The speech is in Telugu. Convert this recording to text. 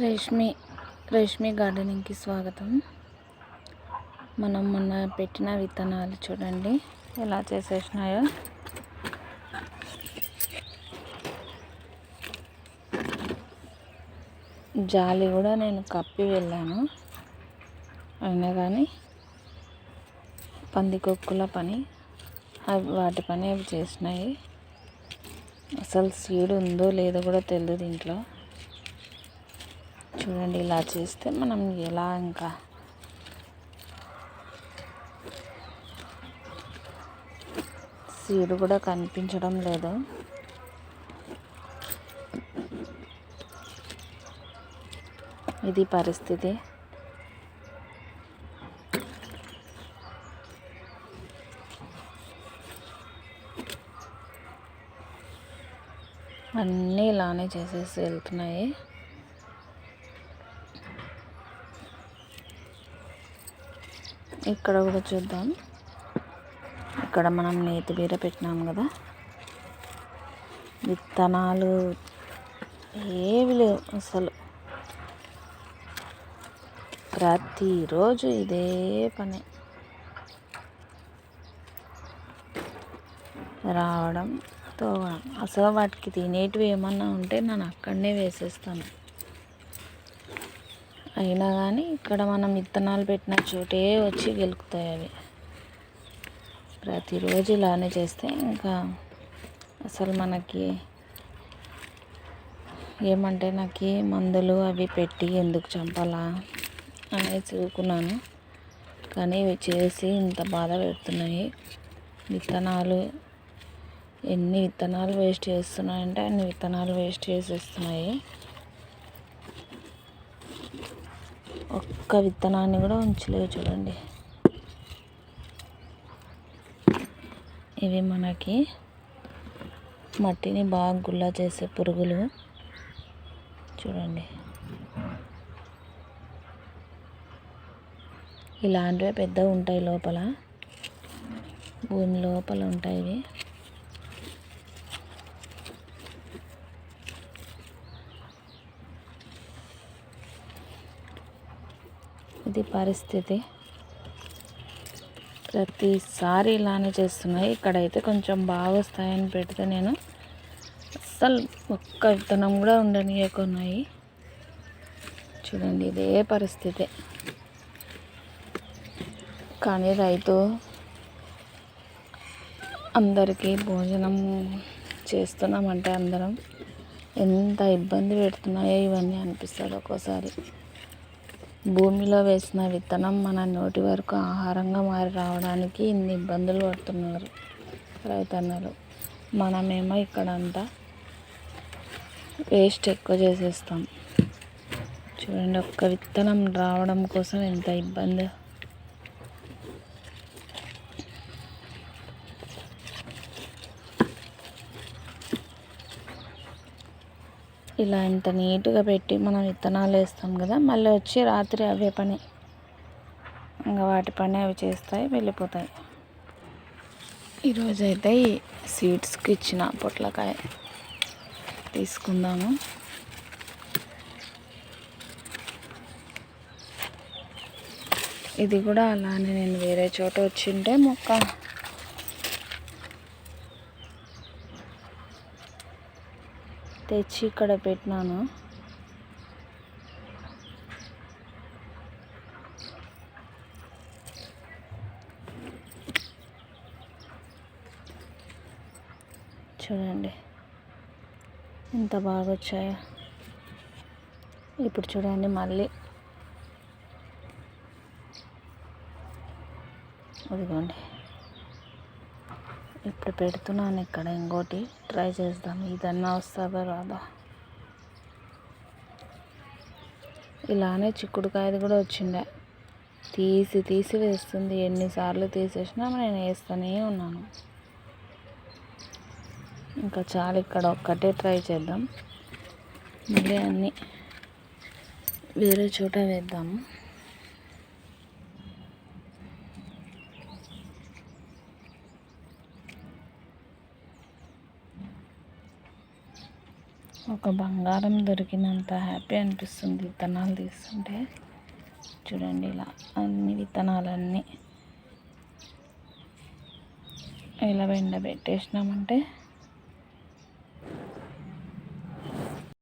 రేష్మి రేష్మి గార్డెనింగ్కి స్వాగతం. మనం మొన్న పెట్టిన విత్తనాలు చూడండి ఎలా చేసేసినాయో. జాలి కూడా నేను కప్పి వెళ్ళాను, అయినా కానీ పందికొక్కుల పని వాటి పని అవి చేసినాయి. అసలు సీడ్ ఉందో లేదో కూడా తెలియదు దీంట్లో. చూడండి ఇలా చేస్తే మనం ఎలా ఇంకా సీడ్ కూడా కనిపించడం లేదు. ఇది పరిస్థితి. అన్నీ ఇలానే చేసేసి వెళ్తున్నాయి. ఇక్కడ కూడా చూద్దాం. ఇక్కడ మనం నేతి బీర పెట్టినాం కదా, విత్తనాలు ఏవి లేవు అసలు. ప్రతిరోజు ఇదే పని, రావడం తోవడం. అసలు వాటికి తినేటివి ఏమన్నా ఉంటే నేను అక్కడనే వేసేస్తాను. అయినా కానీ ఇక్కడ మనం విత్తనాలు పెట్టిన చోటే వచ్చి గెలుకుతాయి అవి. ప్రతిరోజు ఇలానే చేస్తే ఇంకా అసలు మనకి ఏమంటే నాకు మందులు అవి పెట్టి ఎందుకు చంపాలా అనేది చూకున్నాను. కానీ ఇవి చేసి ఇంత బాధ పెడుతున్నాయి. విత్తనాలు ఎన్ని విత్తనాలు వేస్ట్ చేస్తున్నాయంటే అన్ని విత్తనాలు వేస్ట్ చేసేస్తున్నాయి. ఒక్క విత్తనాన్ని కూడా ఉంచలేవు చూడండి. ఇవి మనకి మట్టిని బాగా గుల్ల చేసే పురుగులు చూడండి. ఇలాంటివే పెద్దగా ఉంటాయి లోపల, భూమి లోపల ఉంటాయి ఇవి. ఇది పరిస్థితి. ప్రతిసారి ఇలానే చేస్తున్నాయి. ఇక్కడైతే కొంచెం బాగా వస్తాయని పెడితే నేను అస్సలు ఒక్క విత్తనం కూడా ఉండనియకున్నాయి. చూడండి ఇదే పరిస్థితి. కానీ రైతు అందరికీ భోజనం చేస్తున్నామంటే అందరం ఎంత ఇబ్బంది పెడుతున్నాయో ఇవన్నీ అనిపిస్తుంది ఒక్కోసారి. భూమిలో వేసిన విత్తనం మన నోటి వరకు ఆహారంగా మారి రావడానికి ఇన్ని ఇబ్బందులు పడుతున్నారు రైతన్నలు. మనమేమో ఇక్కడంతా వేస్ట్ ఎక్కువ చేసేస్తాం. చూడండి ఒక్క విత్తనం రావడం కోసం ఎంత ఇబ్బంది. ఇలా ఇంత నీట్గా పెట్టి మనం విత్తనాలు వేస్తాం కదా, మళ్ళీ వచ్చి రాత్రి అవే పని, ఇంకా వాటి పని అవి చేస్తాయి, వెళ్ళిపోతాయి. ఈరోజైతే ఈ సీడ్స్కి ఇచ్చిన పొట్లకాయ తీసుకుందాము. ఇది కూడా అలానే నేను వేరే చోట వచ్చింటే మొక్క తెచ్చి ఇక్కడ పెట్టినాను. చూడండి ఎంత బాగా వచ్చాయో. ఇప్పుడు చూడండి మళ్ళీ అదిగోండి. ఇప్పుడు పెడుతున్నాను ఇక్కడ ఇంకోటి, ట్రై చేద్దాం ఇదన్నా వస్తుందో రాదా. ఇలానే చిక్కుడుకాయది కూడా వచ్చిండే, తీసి వేస్తుంది. ఎన్నిసార్లు తీసేసినా నేను వేస్తూనే ఉన్నాను. ఇంకా చాలా, ఇక్కడ ఒక్కటే ట్రై చేద్దాం, మళ్ళీ అన్నీ వేరే చోట వేద్దాము. ఒక బంగారం దొరికినంత హ్యాపీ అనిపిస్తుంది విత్తనాలు తీస్తుంటే. చూడండి ఇలా అన్ని విత్తనాలన్నీ ఇలా ఎండబెట్టేసినామంటే